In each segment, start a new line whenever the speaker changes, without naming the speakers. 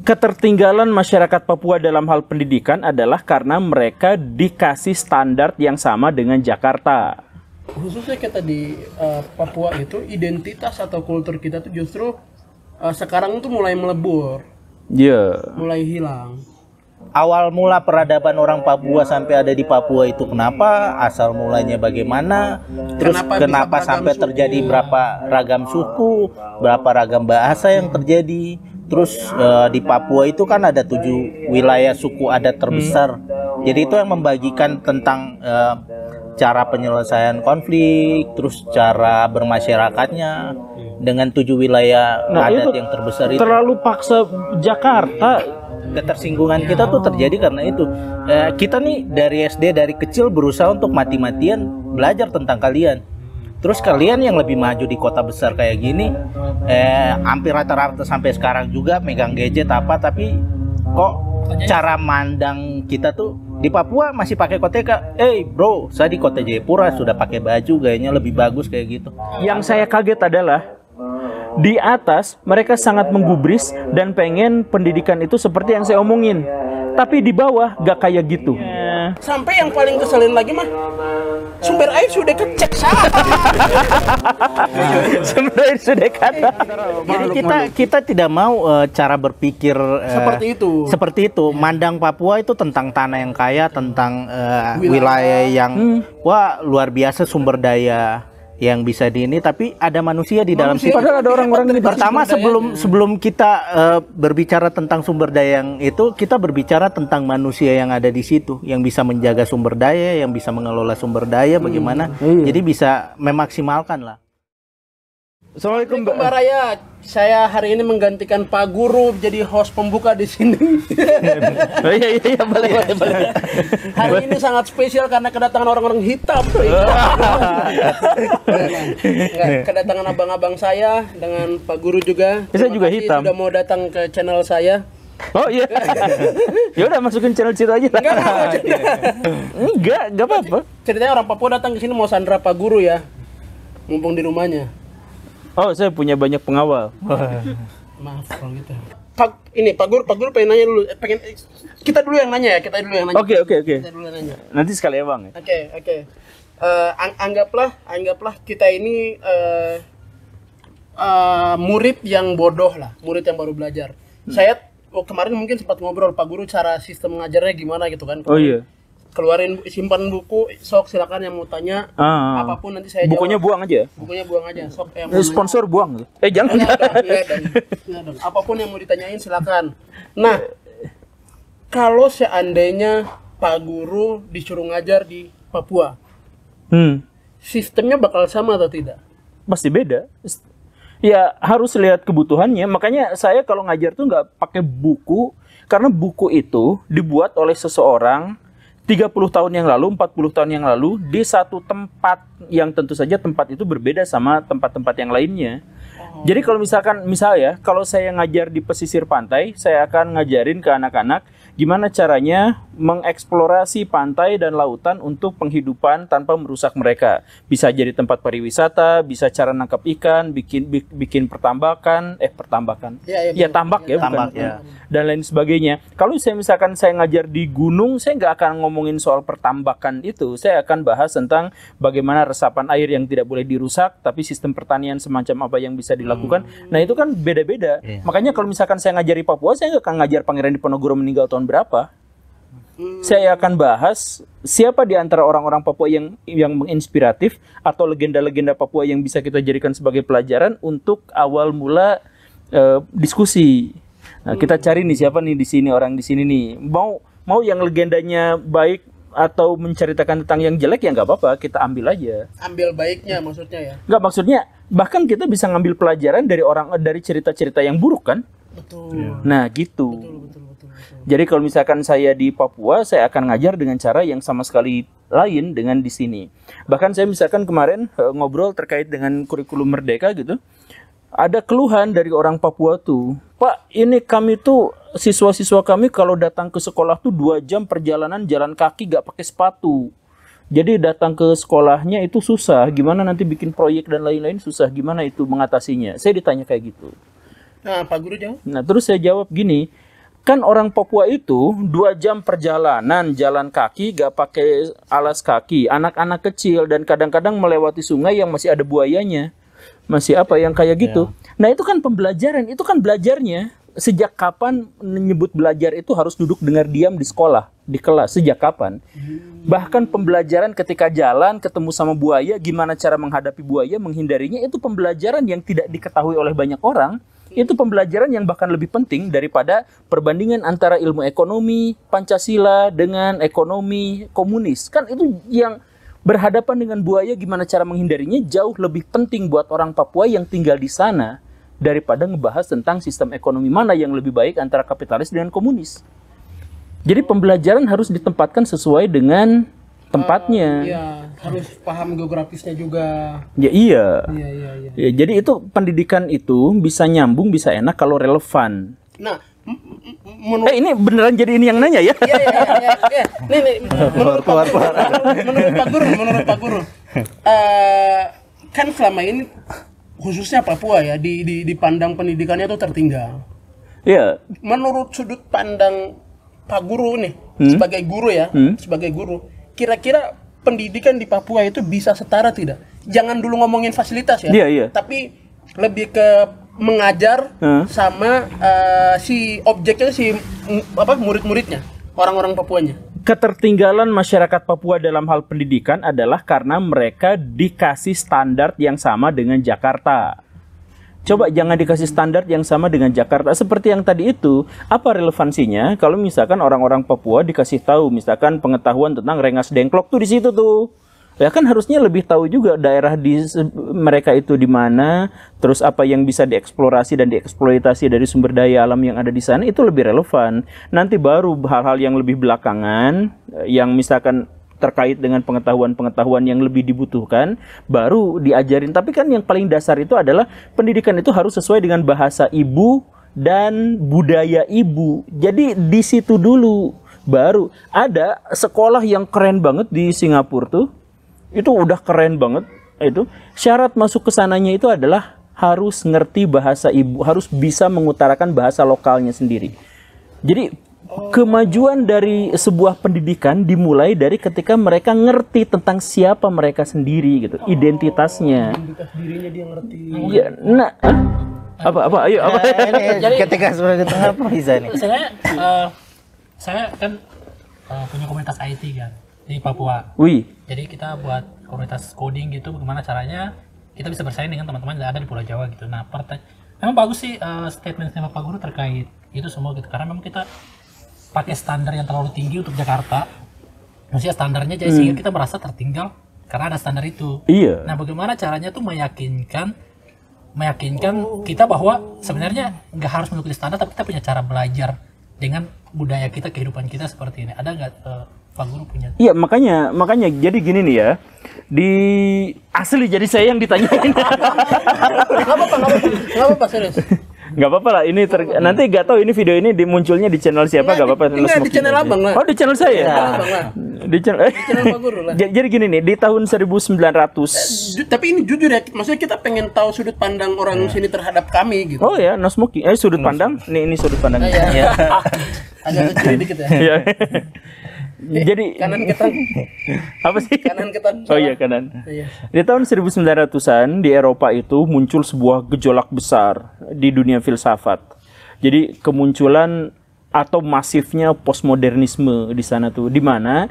ketertinggalan masyarakat Papua dalam hal pendidikan adalah karena mereka dikasih standar yang sama dengan Jakarta.
Khususnya kita di Papua itu, identitas atau kultur kita tuh justru sekarang tuh mulai melebur.
Iya.
Mulai hilang.
Awal mula peradaban orang Papua sampai ada di Papua itu kenapa? Asal mulanya bagaimana? Terus kenapa sampai terjadi berapa ragam suku, berapa ragam bahasa yang terjadi? Terus di Papua itu kan ada 7 wilayah suku adat terbesar. Jadi itu yang membagikan tentang cara penyelesaian konflik, terus cara bermasyarakatnya dengan 7 wilayah adat yang terbesar itu.
Terlalu paksa Jakarta.
Ketersinggungan kita tuh terjadi karena itu. Kita nih dari SD, dari kecil berusaha untuk mati-matian belajar tentang kalian. Terus kalian yang lebih maju di kota besar kayak gini, hampir rata-rata sampai sekarang juga megang gadget apa, tapi kok cara mandang kita tuh di Papua masih pakai koteka. Bro, saya di kota Jayapura sudah pakai baju, gayanya lebih bagus kayak gitu.
Yang saya kaget adalah di atas mereka sangat menggubris dan pengen pendidikan itu seperti yang saya omongin. Tapi di bawah gak kayak gitu.
Sampai yang paling keselin lagi mah, sumber air sudah kecek salah.
Sumber air sudah kata.
Jadi kita tidak mau cara berpikir seperti itu. Mandang Papua itu tentang tanah yang kaya, tentang wilayah yang wah luar biasa sumber daya yang bisa di ini, tapi ada manusia di dalam situ.
Padahal ada orang-orang ini.
Pertama sebelum kita berbicara tentang sumber daya yang itu, kita berbicara tentang manusia yang ada di situ, yang bisa menjaga sumber daya, yang bisa mengelola sumber daya, bagaimana. Jadi bisa memaksimalkan lah.
Assalamualaikum
Mbak Raya, saya hari ini menggantikan Pak Guru jadi host pembuka di sini.
Iya, boleh.
Hari ini sangat spesial karena kedatangan orang-orang hitam. Kedatangan abang-abang saya dengan Pak Guru juga.
Saya juga hitam.
Sudah mau datang ke channel saya.
Oh iya. Ya udah masukin channel situ aja. Enggak apa-apa.
Ceritanya orang Papua datang ke sini mau sandra Pak Guru ya. Mumpung di rumahnya.
Oh, saya punya banyak pengawal.
Maaf kalau gitu. Pak Guru pengen nanya dulu. Kita dulu yang nanya ya,
Oke.
Kita dulu yang nanya.
Nanti sekali ya, Bang.
Oke. Anggaplah kita ini murid yang bodoh lah, murid yang baru belajar. Saya kemarin mungkin sempat ngobrol Pak Guru cara sistem ngajarnya gimana gitu kan.
Oh iya.
Keluarin simpan buku, sok silakan yang mau tanya apapun nanti saya
bukunya
jawab.
Bukunya
buang aja sok yang
sponsor buang. Jangan.
Dong. Apapun yang mau ditanyain silakan. Nah, kalau seandainya Pak Guru disuruh ngajar di Papua, sistemnya bakal sama atau tidak?
Pasti beda. Ya harus lihat kebutuhannya. Makanya saya kalau ngajar tuh nggak pakai buku, karena buku itu dibuat oleh seseorang 30 tahun yang lalu, 40 tahun yang lalu di satu tempat yang tentu saja tempat itu berbeda sama tempat-tempat yang lainnya. Jadi kalau misalnya kalau saya ngajar di pesisir pantai, saya akan ngajarin ke anak-anak gimana caranya mengeksplorasi pantai dan lautan untuk penghidupan tanpa merusak mereka. Bisa jadi tempat pariwisata, bisa cara nangkap ikan, bikin pertambakan, tambak ya, dan lain sebagainya. Kalau saya ngajar di gunung, saya nggak akan ngomongin soal pertambakan itu. Saya akan bahas tentang bagaimana resapan air yang tidak boleh dirusak, tapi sistem pertanian semacam apa yang bisa dilakukan. Nah itu kan beda-beda. Makanya kalau misalkan saya ngajari Papua, saya nggak akan ngajar Pangeran Diponegoro meninggal tahun berapa. Saya akan bahas siapa di antara orang-orang Papua yang menginspiratif atau legenda-legenda Papua yang bisa kita jadikan sebagai pelajaran untuk awal mula diskusi. Nah, kita cari nih siapa nih di sini, orang di sini nih. Mau yang legendanya baik atau menceritakan tentang yang jelek ya nggak apa-apa, kita ambil aja.
Ambil baiknya maksudnya ya?
Nggak, maksudnya bahkan kita bisa ngambil pelajaran dari cerita-cerita yang buruk kan?
Betul.
Nah gitu.
Betul.
Jadi kalau misalkan saya di Papua, saya akan ngajar dengan cara yang sama sekali lain dengan di sini. Bahkan saya misalkan kemarin ngobrol terkait dengan kurikulum Merdeka gitu. Ada keluhan dari orang Papua tuh, Pak, ini kami tuh siswa-siswa kami kalau datang ke sekolah tuh 2 jam perjalanan jalan kaki gak pakai sepatu. Jadi datang ke sekolahnya itu susah. Gimana nanti bikin proyek dan lain-lain susah. Gimana itu mengatasinya? Saya ditanya kayak gitu.
Nah, Pak Guru jawab.
Nah, terus saya jawab gini. Kan orang Papua itu 2 jam perjalanan jalan kaki, gak pakai alas kaki, anak-anak kecil, dan kadang-kadang melewati sungai yang masih ada buayanya, masih apa yang kayak gitu. Nah itu kan pembelajaran, itu kan belajarnya. Sejak kapan menyebut belajar itu harus duduk dengar diam di sekolah, di kelas, sejak kapan? Bahkan pembelajaran ketika jalan ketemu sama buaya, gimana cara menghadapi buaya, menghindarinya, itu pembelajaran yang tidak diketahui oleh banyak orang. Itu pembelajaran yang bahkan lebih penting daripada perbandingan antara ilmu ekonomi Pancasila dengan ekonomi komunis. Kan itu yang berhadapan dengan buaya, gimana cara menghindarinya, jauh lebih penting buat orang Papua yang tinggal di sana daripada ngebahas tentang sistem ekonomi mana yang lebih baik antara kapitalis dengan komunis. Jadi pembelajaran harus ditempatkan sesuai dengan tempatnya.
Iya, harus paham geografisnya juga.
Ya iya.
Iya.
Ya, jadi itu pendidikan itu bisa nyambung, bisa enak kalau relevan.
Nah, menurut
ini beneran jadi ini yang nanya ya?
Iya. Nih, menurut Pak Guru, kan selama ini khususnya Papua ya dipandang pendidikannya itu tertinggal.
Iya.
Menurut sudut pandang Pak Guru nih sebagai guru ya, sebagai guru, kira-kira pendidikan di Papua itu bisa setara tidak? Jangan dulu ngomongin fasilitas ya,
Iya.
tapi lebih ke mengajar sama si objeknya si murid-muridnya, orang-orang Papuanya.
Ketertinggalan masyarakat Papua dalam hal pendidikan adalah karena mereka dikasih standar yang sama dengan Jakarta. Coba jangan dikasih standar yang sama dengan Jakarta. Seperti yang tadi itu, apa relevansinya kalau misalkan orang-orang Papua dikasih tahu misalkan pengetahuan tentang Rengas Dengklok tuh di situ tuh. Ya kan harusnya lebih tahu juga daerah di mereka itu di mana, terus apa yang bisa dieksplorasi dan dieksploitasi dari sumber daya alam yang ada di sana, itu lebih relevan. Nanti baru hal-hal yang lebih belakangan, yang misalkan terkait dengan pengetahuan-pengetahuan yang lebih dibutuhkan, baru diajarin. Tapi kan yang paling dasar itu adalah pendidikan itu harus sesuai dengan bahasa ibu dan budaya ibu. Jadi di situ dulu baru ada sekolah yang keren banget di Singapura tuh. Itu udah keren banget itu. Syarat masuk ke sananya itu adalah harus ngerti bahasa ibu, harus bisa mengutarakan bahasa lokalnya sendiri. Jadi kemajuan dari sebuah pendidikan dimulai dari ketika mereka ngerti tentang siapa mereka sendiri gitu, identitasnya.
Identitas dirinya dia ngerti.
Iya, nah, apa? Ayo apa?
Jadi ketika sudah di tengah apa bisa nih?
Saya kan punya komunitas IT kan di Papua.
Wih.
Jadi kita buat komunitas coding gitu, bagaimana caranya kita bisa bersaing dengan teman-teman yang ada di Pulau Jawa gitu. Nah, memang bagus sih statement-nya Pak Guru terkait itu semua gitu. Karena memang kita pakai standar yang terlalu tinggi untuk Jakarta. Maksudnya standarnya jadi sehingga kita merasa tertinggal karena ada standar itu.
Iya.
Nah, bagaimana caranya tuh meyakinkan kita bahwa sebenarnya nggak harus mengikuti standar, tapi kita punya cara belajar dengan budaya kita, kehidupan kita seperti ini. Ada nggak Pak Guru punya?
Iya, makanya jadi gini nih ya. Di asli jadi saya yang ditanyain.
Nggak apa-apa serius.
Nggak apa-apa lah, ini nanti nggak tahu ini video ini dimunculnya di channel siapa, nggak apa-apa.
Enggak, di channel Abang lah.
Oh, di channel saya.
Abang lah.
Di channel
Pak Guru lah.
Jadi gini nih, di tahun 1900.
Tapi ini jujur ya, maksudnya kita pengen tahu sudut pandang orang sini terhadap kami gitu.
Oh ya, no smoking. Sudut pandang. Ini sudut pandang.
Iya. Agak kecil dikit ya.
Iya. Jadi
kanan ketan.
Apa sih?
Kanan ketan.
Oh iya, kanan.
Iya.
Di tahun 1900-an di Eropa itu muncul sebuah gejolak besar di dunia filsafat. Jadi kemunculan atau masifnya postmodernisme di sana tuh, di mana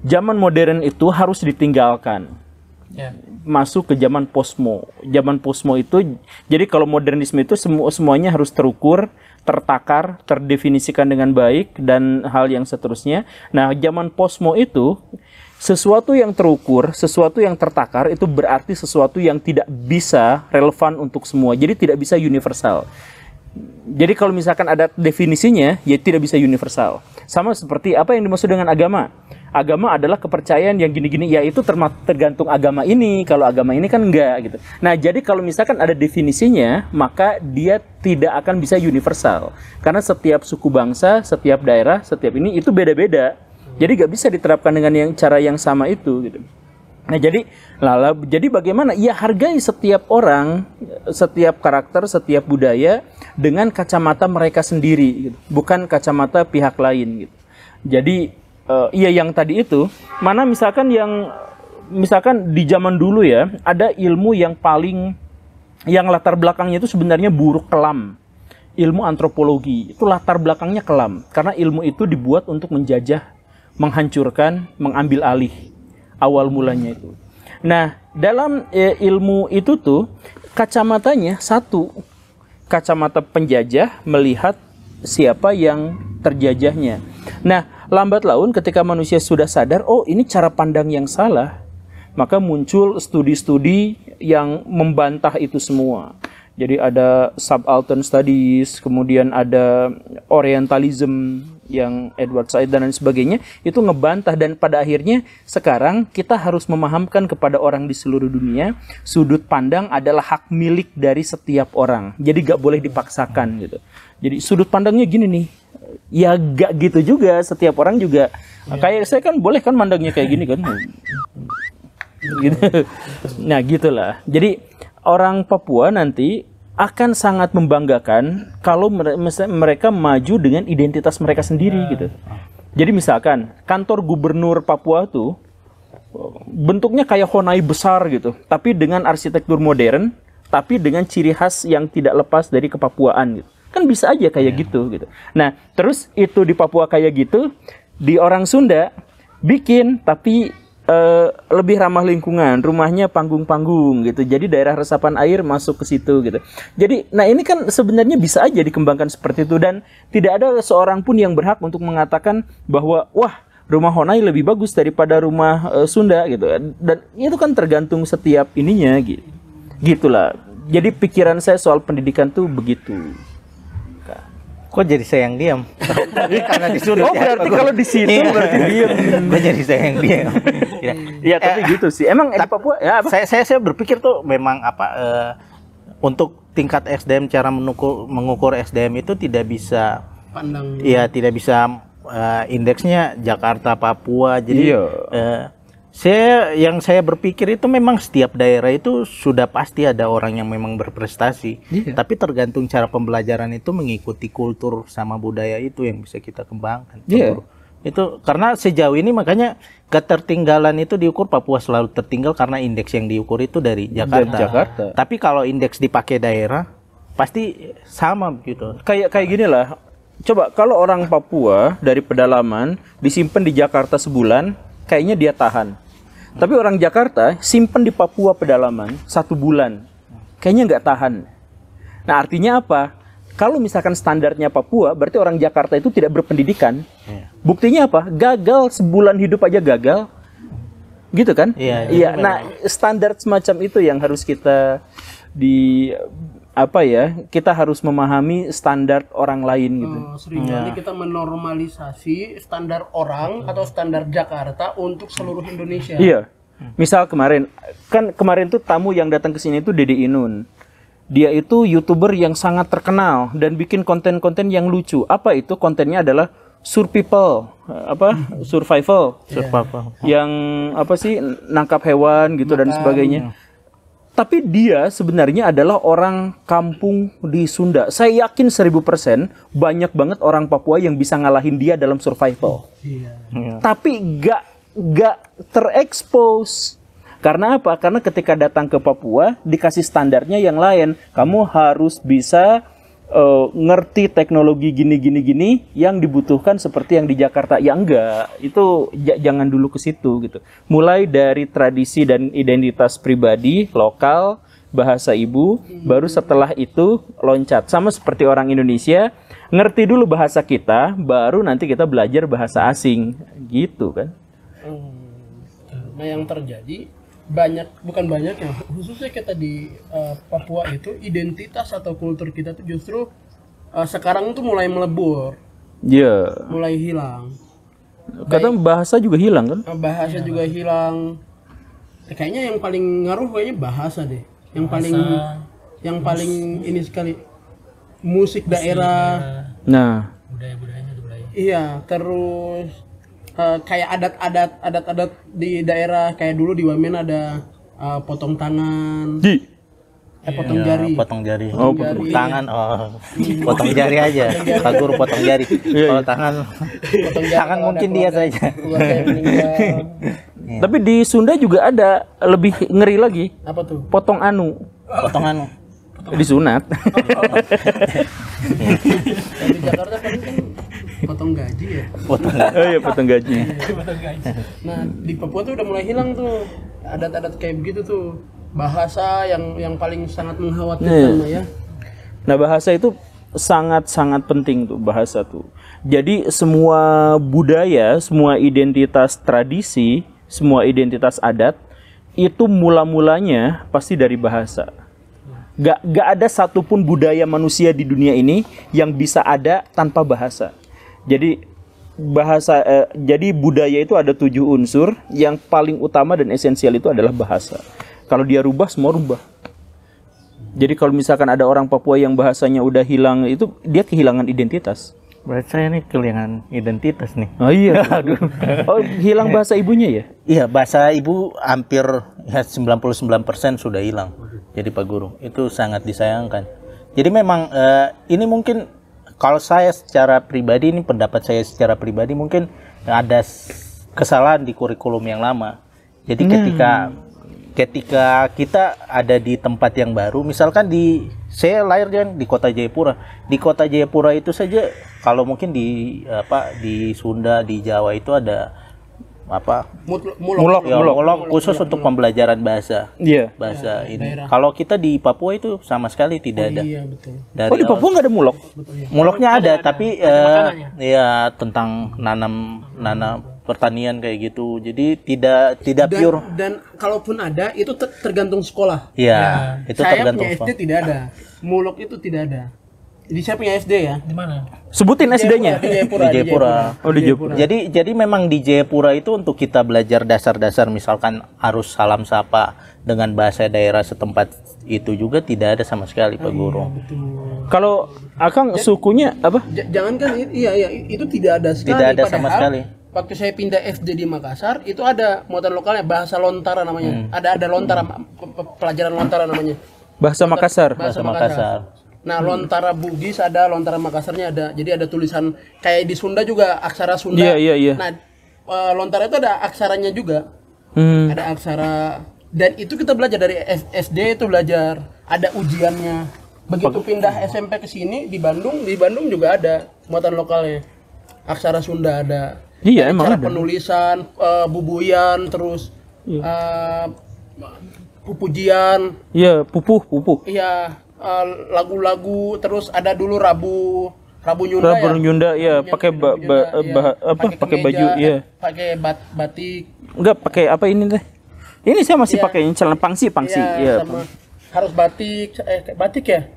zaman modern itu harus ditinggalkan. Masuk ke zaman posmo. Zaman posmo itu, jadi kalau modernisme itu semuanya harus terukur, tertakar, terdefinisikan dengan baik, dan hal yang seterusnya. Nah, zaman posmo itu, sesuatu yang terukur, sesuatu yang tertakar, itu berarti sesuatu yang tidak bisa relevan untuk semua. Jadi tidak bisa universal. Jadi kalau misalkan ada definisinya, ya tidak bisa universal. Sama seperti apa yang dimaksud dengan agama. Agama adalah kepercayaan yang gini-gini, ya itu tergantung agama ini. Kalau agama ini kan enggak gitu. Nah, jadi kalau misalkan ada definisinya, maka dia tidak akan bisa universal. Karena setiap suku bangsa, setiap daerah, setiap ini itu beda-beda. Jadi nggak bisa diterapkan dengan cara yang sama itu gitu. Nah, jadi bagaimana? Ya hargai setiap orang, setiap karakter, setiap budaya dengan kacamata mereka sendiri, gitu. Bukan kacamata pihak lain, gitu. Jadi iya yang tadi itu, mana misalkan di zaman dulu ya, ada ilmu yang latar belakangnya itu sebenarnya buruk kelam. Ilmu antropologi itu latar belakangnya kelam, karena ilmu itu dibuat untuk menjajah, menghancurkan, mengambil alih. Awal mulanya itu. Nah, dalam ilmu itu tuh kacamatanya satu, kacamata penjajah melihat siapa yang terjajahnya. Nah, lambat laun ketika manusia sudah sadar, oh ini cara pandang yang salah, maka muncul studi-studi yang membantah itu semua. Jadi ada subaltern studies, kemudian ada orientalism yang Edward Said dan lain sebagainya, itu ngebantah, dan pada akhirnya sekarang kita harus memahamkan kepada orang di seluruh dunia, sudut pandang adalah hak milik dari setiap orang. Jadi gak boleh dipaksakan gitu. Jadi sudut pandangnya gini nih, ya gak gitu juga, setiap orang juga kayak saya kan boleh kan mandangnya kayak gini kan. Gitu. Nah gitulah. Jadi orang Papua nanti akan sangat membanggakan kalau mereka maju dengan identitas mereka sendiri gitu. Jadi misalkan kantor gubernur Papua tuh bentuknya kayak Honai besar gitu, tapi dengan arsitektur modern, tapi dengan ciri khas yang tidak lepas dari kepapuaan gitu. Kan bisa aja kayak gitu. Nah, terus itu di Papua kayak gitu, di orang Sunda bikin tapi lebih ramah lingkungan, rumahnya panggung-panggung gitu. Jadi daerah resapan air masuk ke situ gitu. Jadi, nah ini kan sebenarnya bisa aja dikembangkan seperti itu, dan tidak ada seorang pun yang berhak untuk mengatakan bahwa wah rumah Honai lebih bagus daripada rumah Sunda gitu. Dan itu kan tergantung setiap ininya gitu. Gitulah. Jadi pikiran saya soal pendidikan tuh begitu.
Kok jadi saya yang diam? Karena disuruh.
Oh berarti kalau di situ berarti diam.
Kok jadi saya yang diam?
Iya tapi gitu sih. Emang di Papua ya apa?
Saya berpikir tuh memang untuk tingkat SDM, cara mengukur SDM itu tidak bisa
pandang.
Iya, tidak bisa indeksnya Jakarta, Papua. Jadi yang saya berpikir itu memang setiap daerah itu sudah pasti ada orang yang memang berprestasi. Tapi tergantung cara pembelajaran itu mengikuti kultur sama budaya itu yang bisa kita kembangkan. Itu karena sejauh ini makanya ketertinggalan itu diukur, Papua selalu tertinggal karena indeks yang diukur itu dari Jakarta. Tapi kalau indeks dipakai daerah pasti sama gitu.
Kayak gini lah. Coba kalau orang Papua dari pedalaman disimpan di Jakarta sebulan, kayaknya dia tahan. Tapi orang Jakarta simpen di Papua pedalaman 1 bulan, kayaknya nggak tahan. Nah artinya apa? Kalau misalkan standarnya Papua, berarti orang Jakarta itu tidak berpendidikan. Buktinya apa? Gagal sebulan hidup aja gagal, gitu kan? Iya. Nah standar semacam itu yang harus kita kita harus memahami standar orang lain gitu.
Seringkali kita menormalisasi standar orang atau standar Jakarta untuk seluruh Indonesia.
Iya. Misal kemarin tuh tamu yang datang ke sini itu Dede Inun. Dia itu YouTuber yang sangat terkenal dan bikin konten-konten yang lucu. Apa itu? Kontennya adalah survival. Yang nangkap hewan gitu dan sebagainya. Tapi dia sebenarnya adalah orang kampung di Sunda. Saya yakin 1000% banyak banget orang Papua yang bisa ngalahin dia dalam survival. Tapi gak terekspos. Karena apa? Karena ketika datang ke Papua dikasih standarnya yang lain. Kamu harus bisa ngerti teknologi gini yang dibutuhkan seperti yang di Jakarta. Ya enggak, itu jangan dulu ke situ gitu. Mulai dari tradisi dan identitas pribadi lokal, bahasa ibu, baru setelah itu loncat. Sama seperti orang Indonesia, ngerti dulu bahasa kita, baru nanti kita belajar bahasa asing gitu kan.
Nah yang terjadi bukan banyak ya, khususnya kita di Papua itu identitas atau kultur kita tuh justru sekarang tuh mulai melebur, mulai hilang.
Kadang bahasa juga hilang kan?
Bahasa juga hilang. Kayaknya yang paling ngaruh kayaknya bahasa deh, yang paling ini sekali musik daerah.
Nah,
budaya-budayanya.
Iya, terus kayak adat-adat di daerah kayak dulu di Wamen ada potong tangan, potong
Iya,
jari.
potong jari.
Oh,
potong tangan. Potong jari aja. Pak Guru potong jari. Kalau tangan,
Potong jari
tangan
kalau
mungkin
ada
dia
keluarga-
saja.
keluarga yang meninggal.
Tapi di Sunda juga ada lebih ngeri lagi,
Apa tuh?
potong anu,
Potong anu.
disunat.
Kalau di Jakarta paling kan potong gaji ya.
Potong.
Oh iya, potong gaji.
Nah, di Papua tuh udah mulai hilang tuh adat-adat kayak begitu tuh. Bahasa yang paling sangat mengkhawatirkan Mbak, ya.
Nah, bahasa itu sangat-sangat penting tuh, bahasa tuh. Jadi semua budaya, semua identitas tradisi, semua identitas adat itu mula-mulanya pasti dari bahasa. Gak ada satupun budaya manusia di dunia ini yang bisa ada tanpa bahasa. Jadi jadi budaya itu ada 7 unsur, yang paling utama dan esensial itu adalah bahasa. Kalau dia rubah, semua rubah. Jadi kalau misalkan ada orang Papua yang bahasanya udah hilang, itu dia kehilangan identitas.
Berarti saya nih kehilangan identitas nih.
Oh iya. Oh, hilang bahasa ibunya ya?
Iya, bahasa ibu hampir ya 99% sudah hilang. Jadi Pak Guru, itu sangat disayangkan. Jadi memang ini mungkin kalau saya secara pribadi, ini pendapat saya secara pribadi, mungkin ada kesalahan di kurikulum yang lama. Jadi ketika kita ada di tempat yang baru, misalkan saya lahir kan di Kota Jayapura. Di Kota Jayapura itu saja, kalau mungkin di Sunda, di Jawa itu ada mulok khusus untuk pembelajaran bahasa.
Iya.
Bahasa ini. Kalau kita di Papua itu sama sekali tidak ada.
Iya, betul.
Oh, di Papua nggak ada mulok?
Muloknya ada, tapi ya tentang nanam pertanian kayak gitu. Jadi tidak pure.
Dan kalaupun ada itu tergantung sekolah.
Iya, itu
Saya
tergantung
punya SD tidak ada. Mulok itu tidak ada. Jadi saya punya SD ya.
Di mana?
Sebutin SD-nya.
Di Jayapura.
di Jayapura.
Oh, di Jayapura.
Jadi memang di Jayapura itu untuk kita belajar dasar-dasar, misalkan harus salam sapa dengan bahasa daerah setempat, itu juga tidak ada sama sekali Pak Guru.
Kalau Akang sukunya apa?
Jangan kan iya itu tidak ada sekali.
Tidak ada sama
Padahal,
sekali.
Waktu saya pindah SD di Makassar itu ada muatan lokalnya, bahasa Lontara namanya. Ada Lontara, pelajaran Lontara namanya.
Bahasa Makassar.
Bahasa Makassar.
Nah, Lontara Bugis ada, Lontara Makassarnya ada. Jadi ada tulisan kayak di Sunda juga aksara Sunda.
Iya.
Nah, Lontara itu ada aksaranya juga. Ada aksara, dan itu kita belajar dari SD itu belajar. Ada ujiannya. Begitu pindah SMP ke sini di Bandung juga ada muatan lokalnya. Aksara Sunda ada.
Iya, emang
Cara
ada.
penulisan, bubuyan, terus pupujian.
Iya, pupuh.
Iya, lagu-lagu, terus ada dulu Rabu Nyunda ya.
Rabu Nyunda, iya, pakai pakai baju, iya.
Pakai batik.
Enggak pakai apa ini teh? Ini saya masih pakai celana pangsi. Iya.
Sama harus batik ya.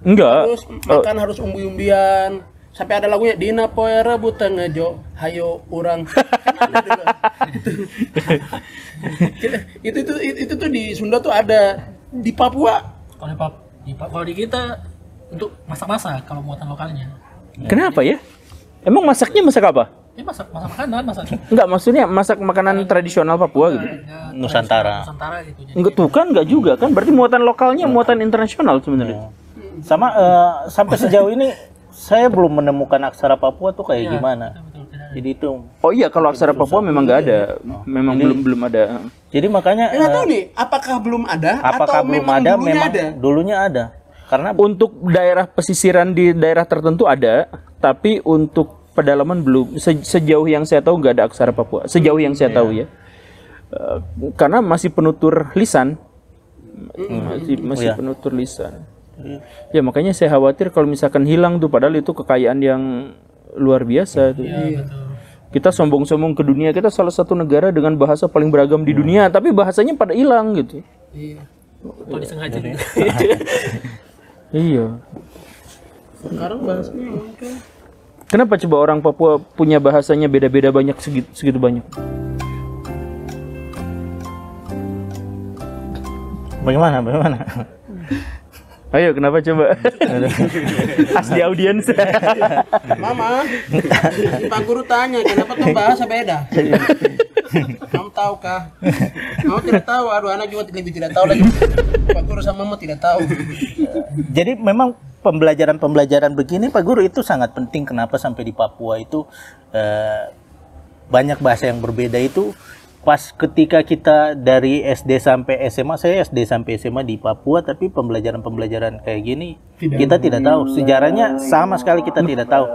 Enggak.
Terus makan harus umbi-umbian. Sampai ada lagunya Dina poe Rabu tengejo hayo urang. itu tuh di Sunda tuh ada. Di Papua
Kalau di kita untuk masak-masak kalau muatan lokalnya.
Kenapa ya? Emang masaknya masak apa?
Ini masak makanan, masak
Enggak, maksudnya masak makanan tradisional Papua gitu.
Nusantara.
Nusantara gitu. Jadi
Enggak tuh kan, enggak juga kan? Berarti muatan lokalnya muatan internasional sebenarnya.
Sama sampai sejauh ini saya belum menemukan aksara Papua tuh kayak gimana. Jadi itu.
Oh iya, kalau aksara Papua memang enggak ada. Memang belum ada.
Jadi makanya
nggak tahu nih, apakah belum ada
apakah
atau
belum
memang
ada?
dulunya
Memang
ada?
dulunya ada. Karena
Untuk daerah pesisiran di daerah tertentu ada, tapi untuk pedalaman belum. Sejauh yang saya tahu nggak ada aksara Papua. Sejauh yang saya tahu ya. Karena masih penutur lisan. Masih penutur lisan. Ya makanya saya khawatir kalau misalkan hilang tuh, padahal itu kekayaan yang luar biasa tuh. Kita sombong-sombong ke dunia, kita salah satu negara dengan bahasa paling beragam di dunia, tapi bahasanya pada hilang gitu.
Iya.
atau disengaja gitu.
Iya.
Sekarang bahasanya mungkin
Kenapa coba orang Papua punya bahasanya beda-beda banyak segitu banyak?
Bagaimana?
Ayo, kenapa coba? As di audiens.
Mama, Pak Guru tanya, kenapa tuh bahasa beda? Kamu tahu kah? Kamu tidak tahu, aduh anak juga lebih tidak tahu lagi. Pak Guru sama Mama tidak tahu.
Jadi memang pembelajaran begini Pak Guru itu sangat penting. Kenapa sampai di Papua itu banyak bahasa yang berbeda itu pas ketika kita dari SD sampai SMA, saya SD sampai SMA di Papua, tapi pembelajaran kayak gini kita tidak tahu. Sejarahnya sama sekali kita tidak tahu.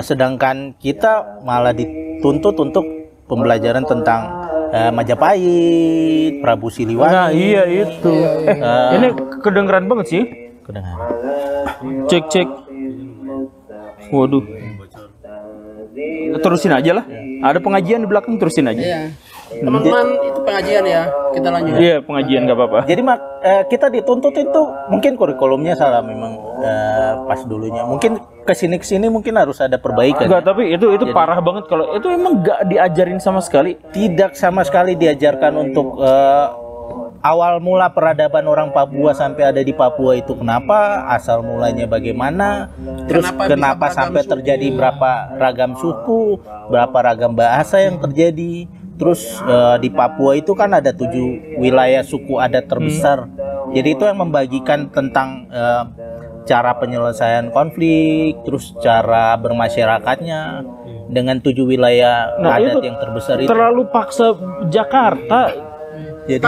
Sedangkan kita malah dituntut untuk pembelajaran tentang Majapahit, Prabu Siliwangi.
Nah, iya itu. Ini kedengeran banget sih.
Kedengaran.
Cek. Waduh. Terusin aja lah. Ada pengajian di belakang, terusin aja.
Iya. Teman-teman, itu pengajian ya. Kita lanjut.
Iya, pengajian nggak apa-apa.
Jadi kita dituntut itu mungkin kurikulumnya salah memang pas dulunya. Mungkin kesini mungkin harus ada perbaikan.
Enggak, tapi itu parah banget kalau itu emang nggak diajarin sama sekali.
Tidak sama sekali diajarkan untuk awal mula peradaban orang Papua sampai ada di Papua itu kenapa, asal mulanya bagaimana, terus kenapa sampai terjadi berapa ragam suku, berapa ragam bahasa yang terjadi. Terus di Papua itu kan ada 7 wilayah suku adat terbesar. Jadi itu yang membagikan tentang cara penyelesaian konflik, terus cara bermasyarakatnya dengan 7 wilayah adat yang terbesar itu.
Terlalu paksa Jakarta.
Jadi,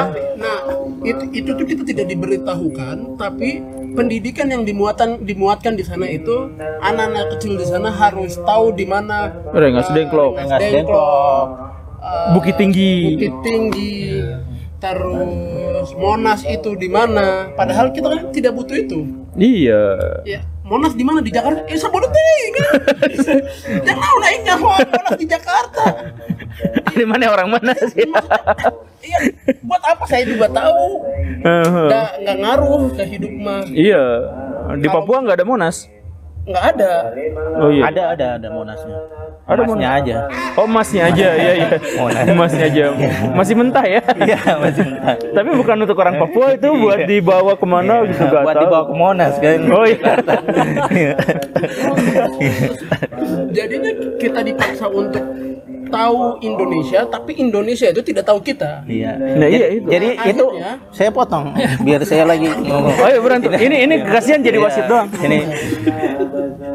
itu tuh kita tidak diberitahukan, tapi pendidikan yang dimuatkan di sana itu anak-anak kecil di sana harus tahu di mana
Rengas Dengklok, Bukit Tinggi,
terus Monas itu di mana? Padahal kita kan tidak butuh itu.
Iya.
Ya, Monas di mana? Di Jakarta? Sabodeting. Jangan mau naiknya Monas di Jakarta.
Di mana orang mana sih?
Iya, buat apa saya juga tahu? Nggak ngaruh ke hidup mah.
Iya. Di Papua nggak ada Monas.
Nggak ada.
Oh iya.
ada Monasnya.
Ada
Monasnya aja.
Oh, emasnya aja, iya. Emasnya aja. Masih mentah ya?
Iya, masih mentah.
Tapi bukan untuk orang Papua itu buat dibawa kemana gitu nggak
Buat
tahu.
dibawa ke Monas kan.
Oh iya.
Jadinya kita dipaksa untuk tahu Indonesia, tapi Indonesia itu tidak tahu kita.
Iya.
Nah, iya itu.
Jadi itu
Akhirnya-
saya potong biar saya lagi ngomong.
Oh iya berantem. Ini kasihan jadi wasit doang.
Ini.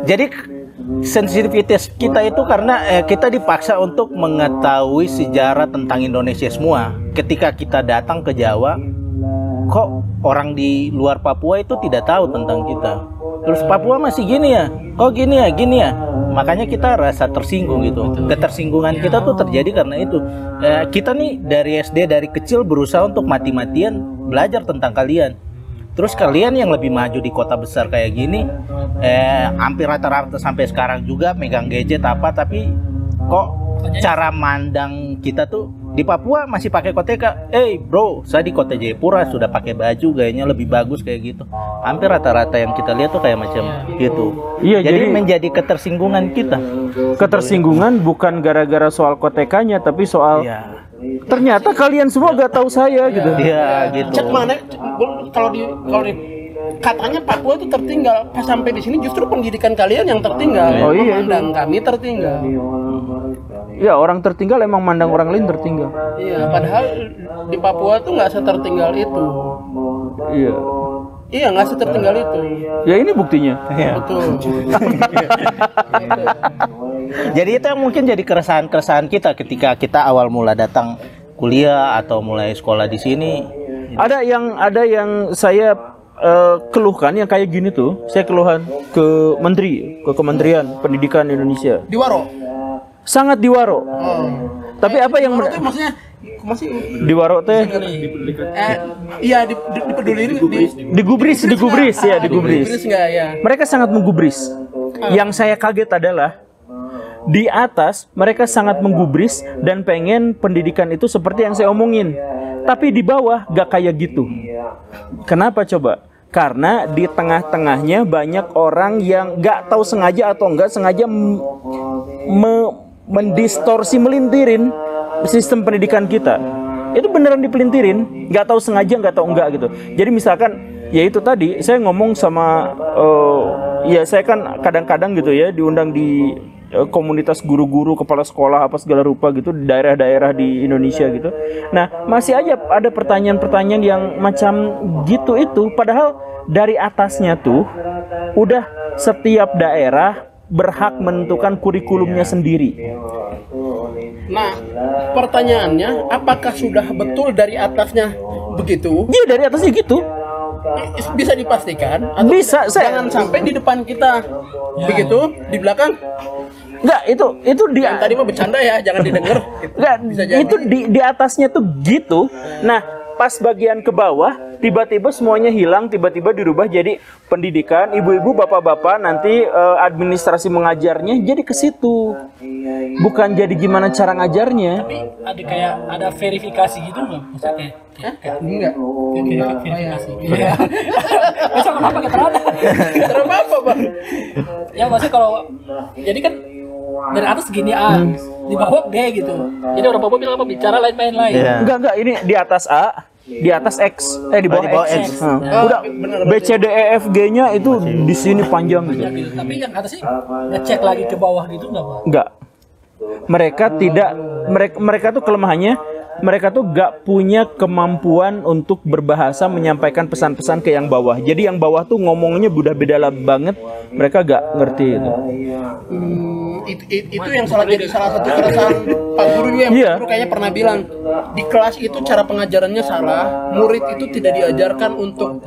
Jadi sensitivitas kita itu karena kita dipaksa untuk mengetahui sejarah tentang Indonesia semua. Ketika kita datang ke Jawa, kok orang di luar Papua itu tidak tahu tentang kita. Terus Papua masih gini ya, kok gini ya. Makanya kita rasa tersinggung gitu. Ketersinggungan kita tuh terjadi karena itu. Kita nih dari SD dari kecil berusaha untuk mati-matian belajar tentang kalian. Terus kalian yang lebih maju di kota besar kayak gini, hampir rata-rata sampai sekarang juga megang gadget apa, tapi kok cara mandang kita tuh di Papua masih pakai koteka. Bro, saya di kota Jayapura sudah pakai baju gayanya lebih bagus kayak gitu. Hampir rata-rata yang kita lihat tuh kayak macam gitu.
Iya,
jadi
jadi
menjadi ketersinggungan kita.
ketersinggungan bukan gara-gara soal kotekanya, tapi soal
Iya.
ternyata kalian semua gak tahu saya gitu.
Iya gitu.
Cek mana? Kalau di katanya Papua itu tertinggal. Pas sampai di sini justru pendidikan kalian yang tertinggal.
Oh iya,
Memandang kami tertinggal.
Ya, orang tertinggal emang mandang orang lain tertinggal.
Iya, padahal di Papua tuh nggak setertinggal itu.
Iya.
Iya, nggak setertinggal itu.
Ya ini buktinya.
Iya.
Betul.
Jadi itu yang mungkin jadi keresahan kita ketika kita awal mula datang kuliah atau mulai sekolah di sini.
Ada yang saya keluhkan yang kayak gini tuh. Saya keluhan ke Kementerian Pendidikan Indonesia.
Di Waro.
Sangat diwaro. Tapi apa yang
Waro itu maksudnya masih
diwaro teh
iya dipedulin
digubris ya, digubris.
nggak ya?
Mereka sangat menggubris. Yang saya kaget adalah di atas mereka sangat menggubris dan pengen pendidikan itu seperti yang saya omongin. Tapi di bawah gak kayak gitu. Kenapa coba? Karena di tengah-tengahnya banyak orang yang gak tahu sengaja atau enggak sengaja mendistorsi, melintirin sistem pendidikan kita. Itu beneran dipelintirin, nggak tahu sengaja, nggak tahu enggak gitu. Jadi misalkan ya itu tadi saya ngomong sama ya saya kan kadang-kadang gitu ya diundang di komunitas guru-guru, kepala sekolah apa segala rupa gitu di daerah-daerah di Indonesia gitu. Nah, masih aja ada pertanyaan-pertanyaan yang macam gitu itu, padahal dari atasnya tuh udah setiap daerah berhak menentukan kurikulumnya sendiri.
Nah, pertanyaannya, apakah sudah betul dari atasnya begitu?
Iya, dari atasnya gitu.
Bisa dipastikan? Atau
Bisa,
jangan sampai di depan kita begitu, di belakang.
Enggak, itu di
Yang tadi mah bercanda ya, jangan didengar.
enggak,
Bisa jadi.
itu di atasnya tuh gitu. Nah, pas bagian ke bawah tiba-tiba semuanya hilang, tiba-tiba dirubah jadi pendidikan, ibu-ibu, bapak-bapak, nanti administrasi mengajarnya jadi ke situ. Bukan jadi gimana cara ngajarnya.
Tapi ada verifikasi gitu nggak? Maksudnya kayak
Enggak.
verifikasi. Iya. Masa kenapa nggak terada?
Kenapa apa, Bang?
Ya maksudnya kalau jadi kan dari atas gini A, di bawah B gitu. Jadi orang Papua bilang apa bicara lain-lain lain.
Iya.
Enggak, ini di atas A, di atas X, di bawah,
Di bawah
X.
X.
Udah B C D E F G-nya itu di sini panjang gitu.
Ya, gitu. Tapi yang atasnya ngecek lagi ke bawah gitu nggak Pak?
Enggak. Mereka tidak mereka tuh kelemahannya mereka tuh gak punya kemampuan untuk berbahasa menyampaikan pesan-pesan ke yang bawah. Jadi yang bawah tuh ngomongnya udah beda banget, mereka gak ngerti itu.
Itu yang jadi salah satu keresahan Pak Guru juga yang
Iya.
Pak Guru kayaknya pernah bilang di kelas itu cara pengajarannya salah, murid itu tidak diajarkan untuk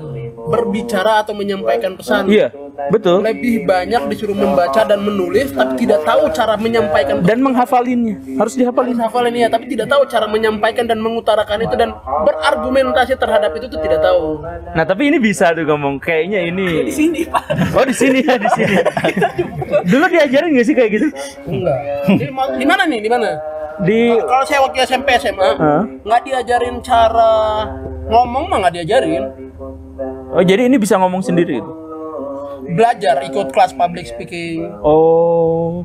berbicara atau menyampaikan pesan.
Iya, betul.
Lebih banyak disuruh membaca dan menulis, tapi tidak tahu cara menyampaikan
Dan menghafalinnya, harus dihafalin.
hafalin ya, tapi tidak tahu cara menyampaikan dan mengutarakan itu dan berargumentasi terhadap itu tuh tidak tahu.
Nah, tapi ini bisa tuh ngomong kayaknya ini.
Di sini Pak.
Oh, di sini ya, di sini. Dulu diajarin gak sih kayak gitu?
Enggak. Di mana nih? Di mana?
Di
Kalau saya waktu SMP SMA, nggak diajarin cara ngomong mah nggak diajarin.
Oh, jadi ini bisa ngomong sendiri itu.
Belajar ikut kelas public speaking.
Oh.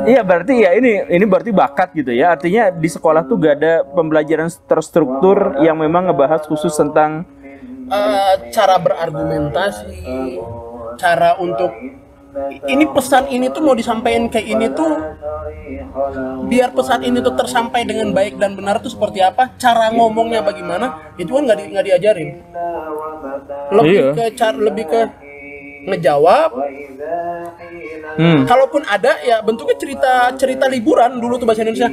Iya, berarti ya ini berarti bakat gitu ya. Artinya di sekolah tuh gak ada pembelajaran terstruktur yang memang ngebahas khusus tentang
Cara berargumentasi, cara untuk ini pesan ini tuh mau disampaikan kayak ini tuh biar pesan ini tuh tersampai dengan baik dan benar tuh seperti apa, cara ngomongnya bagaimana, itu kan nggak diajarin. Lebih ke ngejawab. Kalaupun ada ya bentuknya cerita liburan dulu tuh bahasa Indonesia.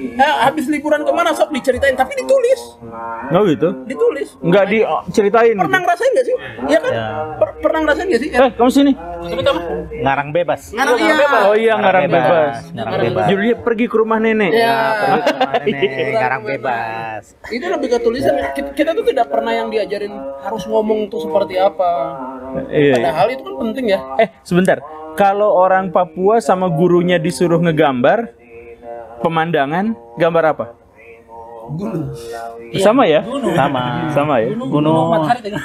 Habis liburan kemana sok diceritain tapi ditulis.
Oh gitu.
Ditulis.
Nggak diceritain gitu.
Pernah ngerasain nggak sih? Iya kan? Pernah ngerasain nggak sih?
Kamu sini.
Ngarang bebas.
Ngarang bebas.
Oh iya, ngarang bebas.
Ngarang bebas.
Judulnya pergi ke rumah nenek.
Ya.
Ngarang bebas.
Itu lebih ke tulisan. Kita tuh tidak pernah yang diajarin harus ngomong tuh seperti apa.
Iya.
Padahal itu kan penting ya.
Sebentar. Kalau orang Papua sama gurunya disuruh ngegambar pemandangan, gambar apa?
Gunung.
Sama ya? Sama ya.
Gunung Matahari dengan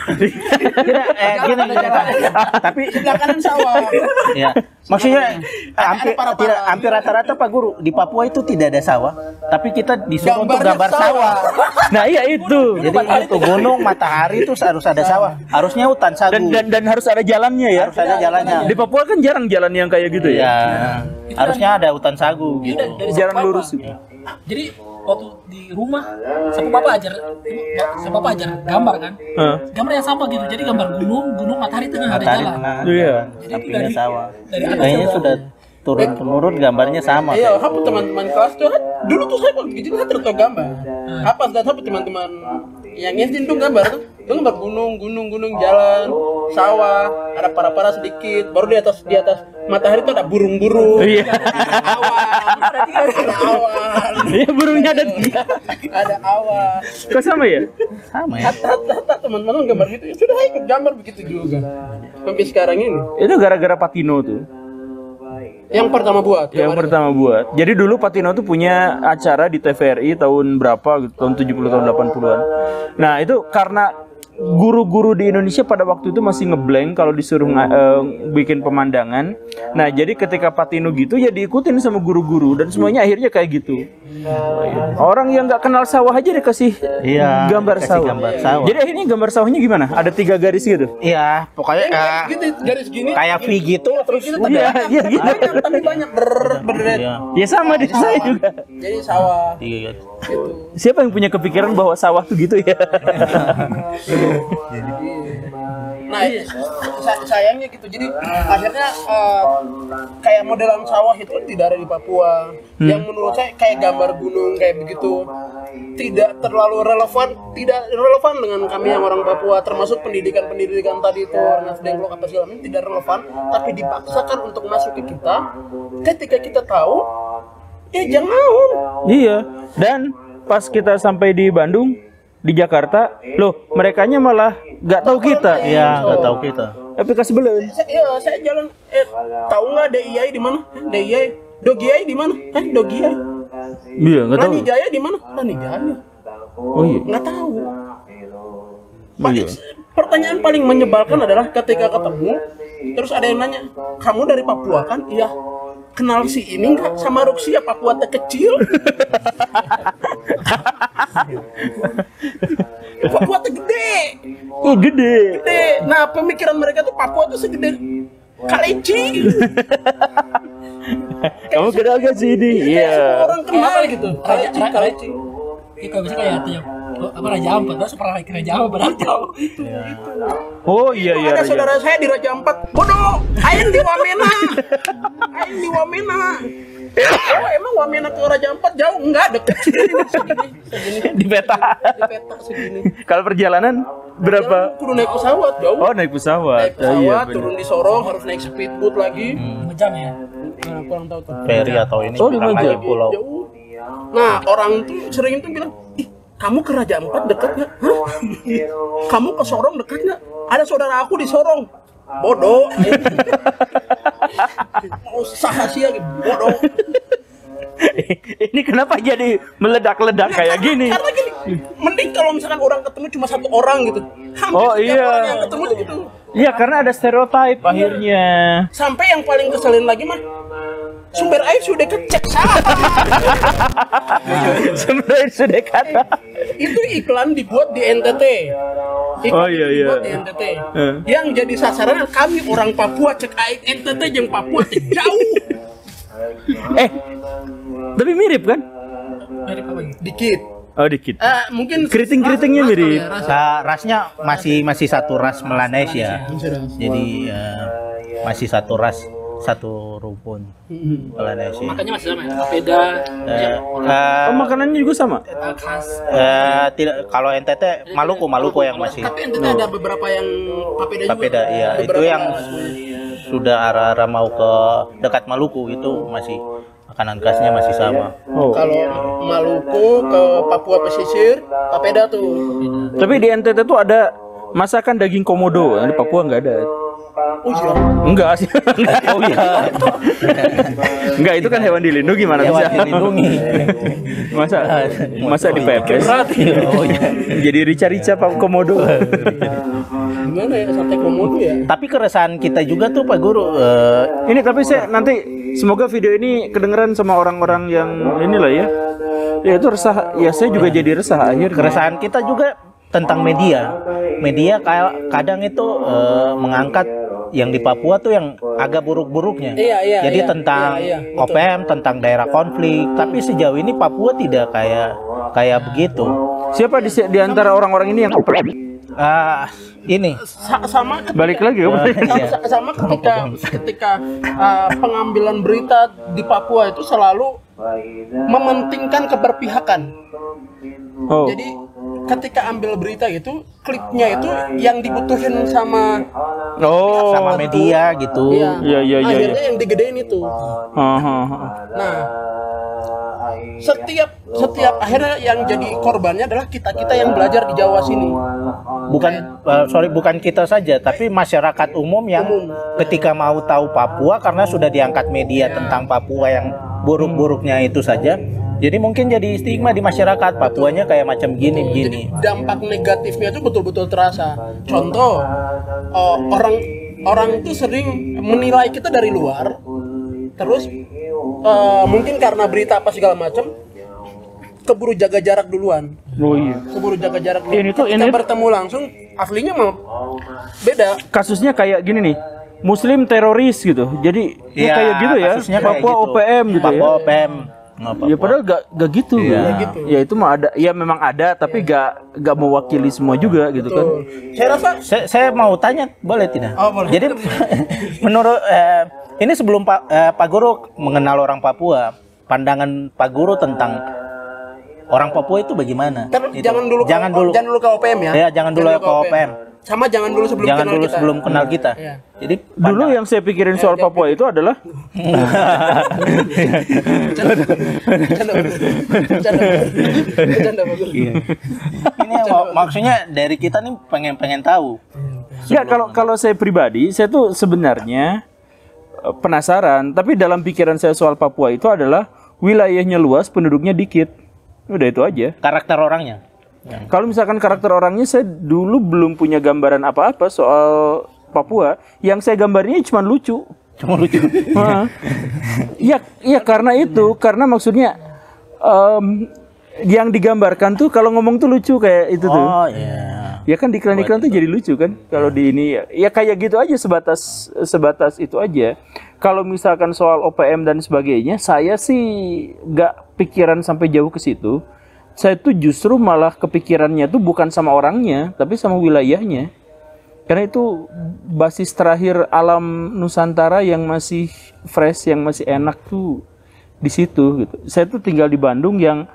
Gini. Tapi
Sebelah kanan sawah.
ya, maksudnya hampir
para-para.
hampir rata-rata Pak Guru di Papua itu tidak ada sawah, tapi kita disuruh untuk
Gambarnya
gambar
sawah.
sawah.
Nah iya itu.
Jadi itu gunung, matahari itu harus ada sawah. Harusnya hutan sagu.
Dan harus ada jalannya ya.
Harus ada jalannya.
Di Papua kan jarang jalan yang kayak gitu ya.
Ya, harusnya ada hutan sagu gitu.
dari
Jalan
Papa.
lurus gitu.
Jadi waktu di rumah sama Papa ajar gambar kan. Gambar yang sama gitu. Jadi gambar gunung matahari tengah ada
Matahari
jalan.
tengah,
Iya.
Jadi
sampingnya sawah.
dari atas
Kayaknya
juga.
sudah turun temurun gambarnya sama.
Iya, apa teman-teman kelas tuh dulu tuh saya waktu gitu saya tertawa gambar. Apa teman-teman yang SD tuh gambar tuh gambar gunung jalan sawah ada para sedikit baru di atas matahari tuh ada burung-burung.
Iya.
Ada awan
Iya, burungnya ada.
ada awan.
Kok sama ya?
Sama ya.
Hatta teman-teman gambar gitu ya sudah ikut gambar begitu juga sampai sekarang ini
Itu gara-gara Patino tuh.
yang pertama buat
Yang pertama buat. Jadi dulu Patino tuh punya acara di TVRI tahun berapa gitu, tahun 70 tahun 80-an. Nah, itu karena guru-guru di Indonesia pada waktu itu masih ngeblank kalau disuruh bikin pemandangan. Nah, jadi ketika Patino gitu ya diikutin sama guru-guru dan semuanya akhirnya kayak gitu. Orang yang nggak kenal sawah aja dikasih gambar
kasih
sawah.
gambar sawah.
Jadi akhirnya gambar sawahnya gimana? Ada 3 garis gitu.
Iya, pokoknya
gitu garis gini
kayak V gitu terus
Iya, iya gitu.
banyak tapi banyak berderet.
Iya.
Ya sama di saya juga.
Jadi sawah
Iya.
gitu.
Siapa yang punya kepikiran bahwa sawah tuh gitu ya?
Nah, sayangnya gitu. Jadi akhirnya kayak modelan sawah itu tidak ada di Papua. Yang menurut saya kayak gambar gunung kayak begitu. Tidak terlalu relevan, tidak relevan dengan kami yang orang Papua, termasuk pendidikan tadi itu, Rengas Dengklok apa segala macam tidak relevan, tapi dipaksakan untuk masuk ke kita. Ketika kita tahu, jangan.
Iya. Dan pas kita sampai di Bandung, di Jakarta, loh, merekanya malah nggak tahu kita.
Iya, nggak tahu kita.
Aplikasi belum.
Saya jalan, tahu nggak DIY di mana? DIY, Dogiai di mana? Dogiai.
Iya, nggak tahu.
Rani Jaya di mana? Rani Jaya.
Oh iya.
Nggak tahu.
Iya.
Pertanyaan paling menyebalkan adalah ketika ketemu, terus ada yang nanya, kamu dari Papua kan? Iya. Kenal si ini nggak sama Rusia Papua kecil? Papua gede.
Oh, gede.
Gede. Nah, pemikiran mereka tuh Papua tuh segede Kaleci.
Kamu kenal gak sih ini?
Semua
Iya.
orang kenal gitu. Kaleci.
Ini kalau bisa kayak tiap apa Raja Ampat, terus pernah ke Raja Ampat padahal jauh.
Oh iya iya.
Ada
iya.
saudara saya di Raja Ampat. Bodoh, aing di Wamena. Aing di Wamena. Oh, emang Wamena ke Raja Ampat jauh? Enggak, deket segini.
Di peta.
Di peta segini.
Kalau perjalanan berapa?
Kudu naik pesawat jauh.
Oh, naik pesawat.
Naik pesawat,
bener.
turun di Sorong, harus naik speedboat lagi.
5 jam ya.
Nah, kurang tahu tuh.
Ferry atau ini
Oh,
bilang
5
aja
jam.
pulau.
Jauh. Nah, orang tuh sering tuh bilang, ih, kamu ke Raja Ampat dekat nggak? Hah? Kamu ke Sorong dekat nggak? Ada saudara aku di Sorong. Bodoh. Mau usaha sih gitu. Bodoh.
Ini kenapa jadi meledak-ledak kayak gini?
Karena gini, mending kalau misalkan orang ketemu cuma satu orang gitu. Hampir
Oh,
setiap
iya.
orang yang ketemu tuh gitu.
Iya, karena ada stereotip akhirnya.
Sampai yang paling keselin lagi mah, sumber air sudah kecek salah.
Sebenarnya sudah kata.
Itu iklan dibuat di NTT. Iklan
Oh, iya, iya.
dibuat di NTT. Yang jadi sasaran kami orang Papua cek air NTT jeung Papua teh jauh.
Tapi mirip kan?
Dari apa gitu?
Dikit.
Oh, dikit.
Mungkin
Keriting-keritingnya
ras-
mirip.
ras-
Rasnya masih satu ras Melanesia. Jadi masih satu ras, satu rumpun Melanesia.
Makanya masih sama ya. Papeda,
Oh, makanannya juga sama?
khas.
Tidak, kalau NTT Maluku yang masih
Tapi NTT ada beberapa yang papeda juga.
papeda, iya. Itu
Beberapa
yang sudah arah-arah mau ke dekat Maluku itu masih makanan khasnya masih sama.
Oh.
Kalau Maluku ke Papua pesisir, papeda tuh.
Tapi di NTT tuh ada masakan daging komodo. Di Papua nggak ada.
Oh iya.
Enggak sih. Oh iya. Enggak, itu kan hewan dilindungi, gimana
Hewan
bisa?
dilindungi.
Masa dipepes?
Oh iya.
Jadi rica-rica Pak Komodo.
Gimana ya sate komodo ya?
Tapi keresahan kita juga tuh Pak Guru,
Ini tapi saya nanti semoga video ini kedengeran sama orang-orang yang inilah ya. Ya itu resah. Ya saya juga jadi resah akhirnya.
keresahan kita juga tentang media. Media kadang itu mengangkat yang di Papua tuh yang agak buruk-buruknya.
Iya,
Jadi
iya,
tentang
iya, betul.
OPM, tentang daerah konflik. Tapi sejauh ini Papua tidak kayak begitu.
Siapa di antara orang-orang ini yang
Ini
Sama ketika,
balik lagi ke pertanyaan?
sama ketika pengambilan berita di Papua itu selalu mementingkan keberpihakan.
Oh.
Jadi ketika ambil berita gitu, klipnya itu yang dibutuhin sama
Oh.
sama media gitu.
Iya.
Iya.
Akhirnya yang digedein itu. Nah, setiap akhirnya yang jadi korbannya adalah kita yang belajar di Jawa sini.
Bukan kita saja, tapi masyarakat umum yang ketika mau tahu Papua karena sudah diangkat media tentang Papua yang buruk-buruknya itu saja, Jadi mungkin jadi stigma di masyarakat Papuanya kayak macam gini begini.
Dampak negatifnya itu betul-betul terasa. Contoh, orang itu sering menilai kita dari luar, terus mungkin karena berita apa segala macam, keburu jaga jarak duluan.
Oh iya.
Keburu jaga jarak duluan.
Ini tuh
Ketika bertemu langsung, aslinya mah beda.
Kasusnya kayak gini nih. Muslim teroris gitu. Jadi ya kayak gitu ya.
kasusnya kayak
Papua
gitu.
OPM gitu ya.
Papua OPM.
Ya padahal gak gitu.
Iya.
Gitu. Ya itu mah ada. Ya memang ada tapi gak mewakili semua juga gitu kan.
Saya rasa
Saya mau tanya, boleh tidak?
Oh, boleh.
Jadi menurut ini sebelum Pak Guru mengenal orang Papua, pandangan Pak Guru tentang orang Papua itu bagaimana?
jangan dulu ke OPM ya.
Ya, jangan dulu ke OPM.
Sama jangan dulu sebelum
Jangan
kenal
dulu
kita.
sebelum kenal kita.
Iya.
Jadi
Dulu yang saya pikirin soal Papua itu adalah
Bercanda, bagus.
ini maksudnya dari kita nih pengen tahu.
ya kalau saya pribadi saya tuh sebenarnya penasaran, tapi dalam pikiran saya soal Papua itu adalah wilayahnya luas, penduduknya dikit. Udah itu aja.
Karakter orangnya.
Kalau misalkan karakter orangnya, saya dulu belum punya gambaran apa-apa soal Papua. Yang saya gambarnya cuma lucu.
Cuma lucu.
Iya karena itu, karena maksudnya yang digambarkan tuh kalau ngomong tuh lucu kayak itu tuh.
Oh iya.
Ya kan di iklan-iklan tuh jadi lucu kan. Kalau di ini ya kayak gitu aja, sebatas itu aja. Kalau misalkan soal OPM dan sebagainya, saya sih nggak pikiran sampai jauh ke situ. Saya tuh justru malah kepikirannya tuh bukan sama orangnya, tapi sama wilayahnya. Karena itu basis terakhir alam Nusantara yang masih fresh, yang masih enak tuh di situ gitu. Saya tuh tinggal di Bandung yang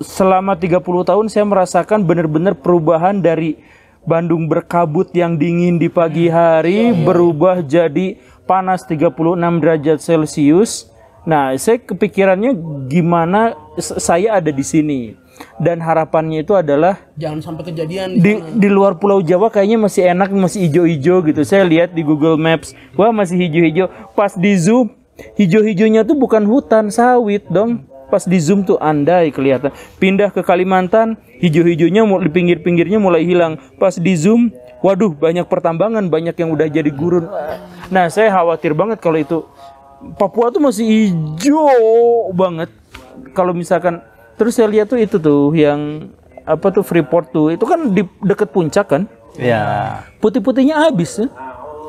selama 30 tahun saya merasakan benar-benar perubahan dari Bandung berkabut yang dingin di pagi hari berubah jadi panas 36 derajat Celcius. Nah, saya kepikirannya gimana saya ada di sini. Dan harapannya itu adalah
Jangan sampai kejadian
di luar Pulau Jawa kayaknya masih enak, masih hijau-hijau gitu. Saya lihat di Google Maps, wah masih hijau-hijau. Pas di zoom, hijau-hijaunya tuh bukan hutan, sawit dong. Pas di zoom tuh andai kelihatan. Pindah ke Kalimantan, hijau-hijaunya di pinggir-pinggirnya mulai hilang. Pas di zoom, waduh banyak pertambangan, banyak yang udah jadi gurun. Nah, saya khawatir banget kalau itu. Papua tuh masih hijau banget. Kalau misalkan terus saya lihat tuh itu tuh yang apa tuh Freeport tuh, itu kan di deket puncak kan?
Ya.
Putih-putihnya habis ya.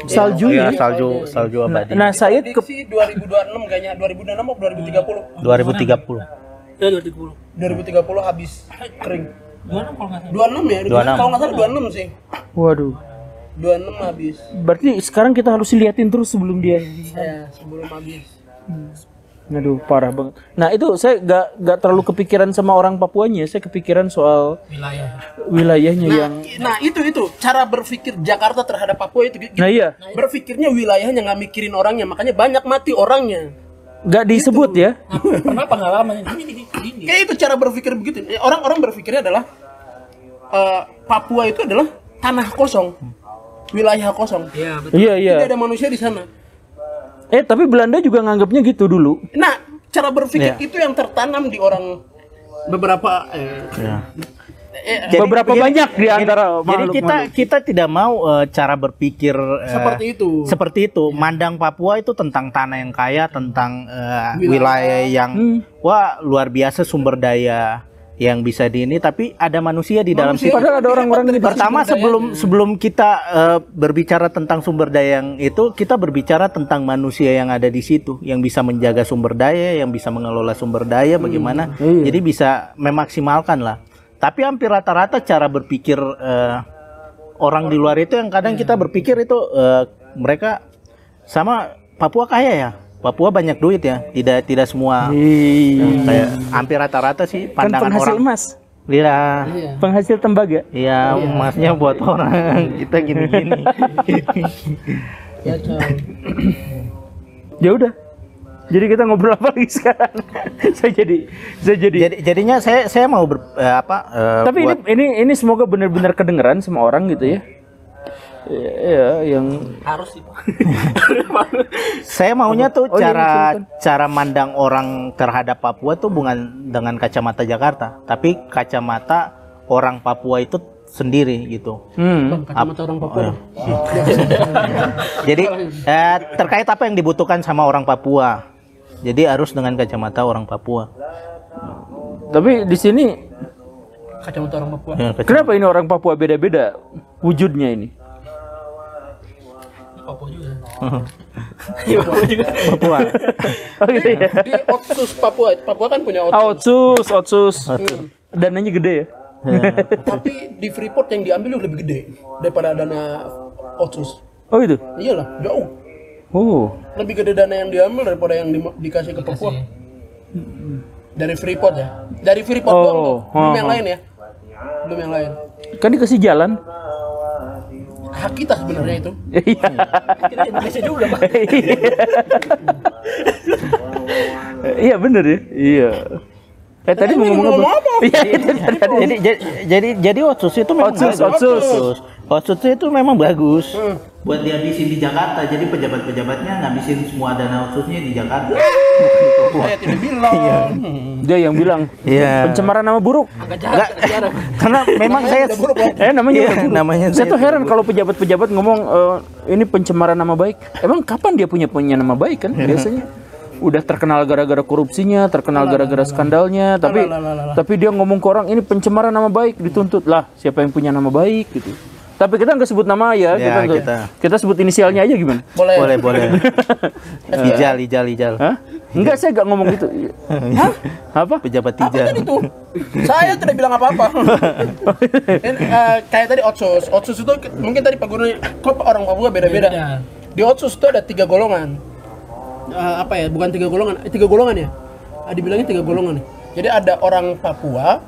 Saljunya.
Ya, salju abadi.
Nah, saya
prediksi 2026 kayaknya 2026 atau 2030.
2030.
Ya 2030.
2030 habis kering.
26 kalau nggak salah.
26 ya?
26.
Kalau nggak salah 26 sih.
waduh.
26 habis.
Berarti sekarang kita harus liatin terus sebelum dia.
Ya, sebelum habis.
Aduh, parah banget. Nah, itu saya gak terlalu kepikiran sama orang Papuanya, saya kepikiran soal wilayahnya yang
Nah, itu cara berpikir Jakarta terhadap Papua itu gitu.
Nah, iya.
Berpikirnya wilayahnya, nggak mikirin orangnya, makanya banyak mati orangnya.
Gak disebut ya.
Pernah pengalaman ini.
Kayak itu cara berpikir begitu. Orang-orang berpikirnya adalah Papua itu adalah tanah kosong, wilayah kosong.
Iya, betul.
Iya.
Tidak ada manusia di sana.
Tapi Belanda juga nganggapnya gitu dulu.
Nah, cara berpikir itu yang tertanam di orang beberapa
Beberapa banyak di antara
Jadi kita tidak mau cara berpikir seperti itu. Mandang Papua itu tentang tanah yang kaya, tentang wilayah yang wah luar biasa sumber daya yang bisa tapi ada manusia di dalam situ.
Padahal ada orang-orang
Pertama sebelum kita berbicara tentang sumber daya yang itu, kita berbicara tentang manusia yang ada di situ, yang bisa menjaga sumber daya, yang bisa mengelola sumber daya bagaimana. Jadi bisa memaksimalkan lah. Tapi hampir rata-rata cara berpikir orang di luar itu yang kadang kita berpikir itu mereka sama Papua kaya ya. Papua banyak duit ya, tidak semua kayak hampir rata-rata sih pandangan
penghasil
orang.
emas.
Iya.
Penghasil tembaga.
Iya, emasnya buat orang kita gini-gini.
Ya udah. Jadi kita ngobrol apa lagi sekarang?
Jadinya saya mau
Tapi ini semoga benar-benar kedengeran sama orang gitu ya. Ya, yang
Harus sih.
Saya maunya tuh
Oh, iya,
cara mandang orang terhadap Papua tuh bukan dengan kacamata Jakarta, tapi kacamata orang Papua itu sendiri gitu.
Kacamata orang Papua.
Jadi terkait apa yang dibutuhkan sama orang Papua. Jadi harus dengan kacamata orang Papua.
Tapi di sini
Kacamata orang Papua.
Ya,
kenapa ini orang Papua beda-beda wujudnya ini?
Papua juga.
Papua.
Oh gitu ya.
Di Otsus Papua. Papua kan punya
Otsus,
Otsus.
Otsus. Dananya gede ya?
Tapi di Freeport yang diambil lebih gede daripada dana Otsus.
Oh gitu.
Iyalah, jauh.
Oh.
Lebih gede dana yang diambil daripada yang dikasih ke Papua. Dari Freeport ya. Dari Freeport
Oh,
doang tuh. Belum yang
oh.
lain ya. Belum yang lain.
Kan dikasih jalan.
Hak kita sebenarnya itu.
Iya.
Kita Indonesia juga, Pak.
Iya bener ya. Iya. Tadi mau ngomong apa? Iya,
Jadi Otsus itu memang
Otsus,
bagus.
Otsus.
Otsus itu memang bagus. Buat dihabisin di Jakarta. Jadi pejabat-pejabatnya ngabisin semua dana Otsusnya di Jakarta.
Saya tidak bilang.
Dia yang bilang
Iya.
pencemaran nama buruk.
Agak jahat sejarah.
Karena memang saya
Namanya
Iya,
udah buruk.
namanya
Saya tuh heran kalau pejabat-pejabat ngomong ini pencemaran nama baik. Emang kapan dia punya nama baik kan biasanya? Udah terkenal gara-gara korupsinya, terkenal gara-gara skandalnya, tapi dia ngomong ke orang ini pencemaran nama baik, dituntut lah. Siapa yang punya nama baik gitu. Tapi kita nggak sebut nama ya,
Ya,
kita sebut inisialnya aja gimana?
Boleh.
boleh. Ijal.
Hah? Enggak, saya nggak ngomong gitu. Hah? Apa?
Pejabat
Apa
Ijal.
tadi tuh? Saya tidak bilang apa-apa. Kayak tadi Otsus. Otsus itu mungkin tadi Pak Guru kok orang Papua beda-beda.
Beda.
Di Otsus itu ada 3 golongan. Apa ya? Bukan 3 golongan. 3 golongan ya? Dibilangnya 3 golongan. Jadi ada orang Papua,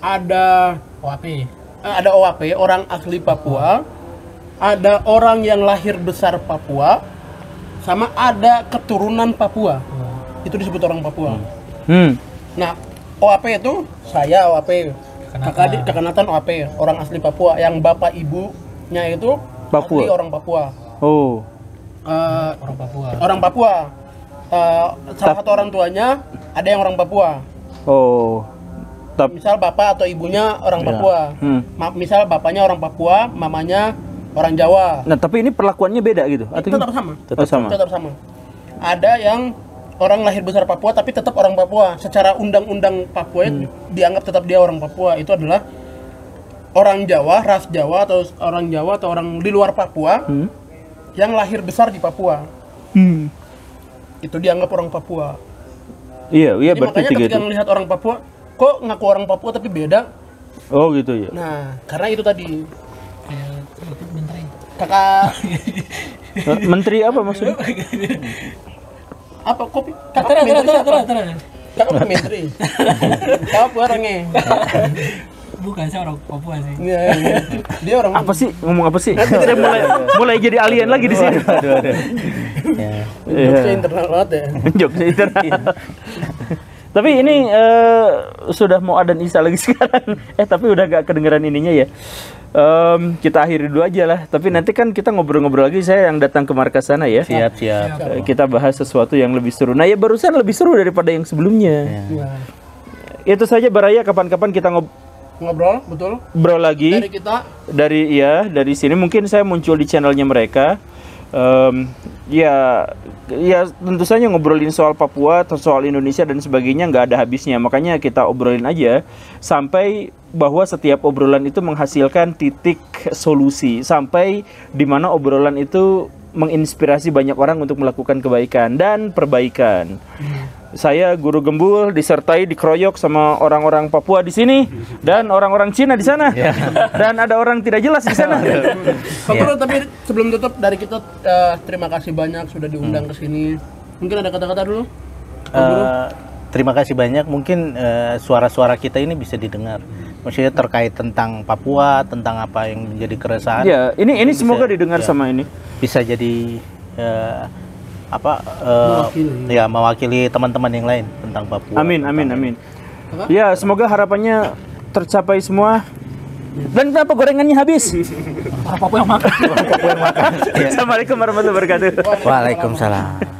ada OAP, orang asli Papua, ada orang yang lahir besar Papua, sama ada keturunan Papua. Itu disebut orang Papua. Nah, OAP itu saya OAP, kakak Nathan OAP, orang asli Papua, yang bapak ibunya itu
Papua.
asli orang Papua.
Oh.
Orang Papua. Salah satu orang tuanya ada yang orang Papua.
Oh.
Misal bapak atau ibunya orang Papua. Misal bapaknya orang Papua, mamanya orang Jawa.
Nah, tapi ini perlakuannya beda gitu? Atau
Tetap sama.
Tetap sama.
Ada yang orang lahir besar Papua tapi tetap orang Papua. Secara undang-undang Papua dianggap tetap dia orang Papua. Itu adalah orang Jawa, ras Jawa atau orang di luar Papua yang lahir besar di Papua. Itu dianggap orang Papua.
Iya,
Jadi
berarti
makanya
tiga
ketika
itu.
melihat orang Papua, kok ngaku orang Papua tapi beda?
Oh gitu ya.
Nah, karena itu tadi
Menteri.
kakak
Menteri apa maksudnya?
apa kopi?
Tara.
Kakak menteri. Kakak orangnya.
Bukan, saya orang Papua sih.
Iya. Dia orang
Apa sih? Ngomong apa sih? Saya mulai jadi alien lagi di sini.
Jokesnya internal banget ya.
Jokesnya internal. Tapi ini sudah mau adzan Isya lagi sekarang. Tapi udah gak kedengeran ininya ya. Kita akhiri dulu aja lah. Tapi nanti kan kita ngobrol-ngobrol lagi. Saya yang datang ke markas sana ya.
Siap.
Kita bahas sesuatu yang lebih seru. Nah ya barusan lebih seru daripada yang sebelumnya. Itu saja Baraya, kapan-kapan kita
Ngobrol, betul.
ngobrol lagi.
Dari kita
Dari sini mungkin saya muncul di channelnya mereka. Ya tentu saja ngobrolin soal Papua, soal Indonesia dan sebagainya nggak ada habisnya. Makanya kita obrolin aja sampai bahwa setiap obrolan itu menghasilkan titik solusi, sampai di mana obrolan itu menginspirasi banyak orang untuk melakukan kebaikan dan perbaikan. Saya Guru Gembul disertai dikeroyok sama orang-orang Papua di sini dan orang-orang Cina di sana. Dan ada orang tidak jelas di sana.
Pak Guru, tapi sebelum tutup dari kita terima kasih banyak sudah diundang ke sini. Mungkin ada kata-kata dulu? Pak Guru?
Terima kasih banyak. Mungkin suara-suara kita ini bisa didengar. Maksudnya terkait tentang Papua, tentang apa yang menjadi keresahan.
Ya, ini semoga didengar sama ini.
Bisa jadi mewakili teman-teman yang lain tentang Papua.
Amin. Ya, semoga harapannya tercapai semua. Dan kenapa gorengannya habis?
Orang Papua yang makan.
Assalamualaikum warahmatullahi wabarakatuh.
Waalaikumsalam.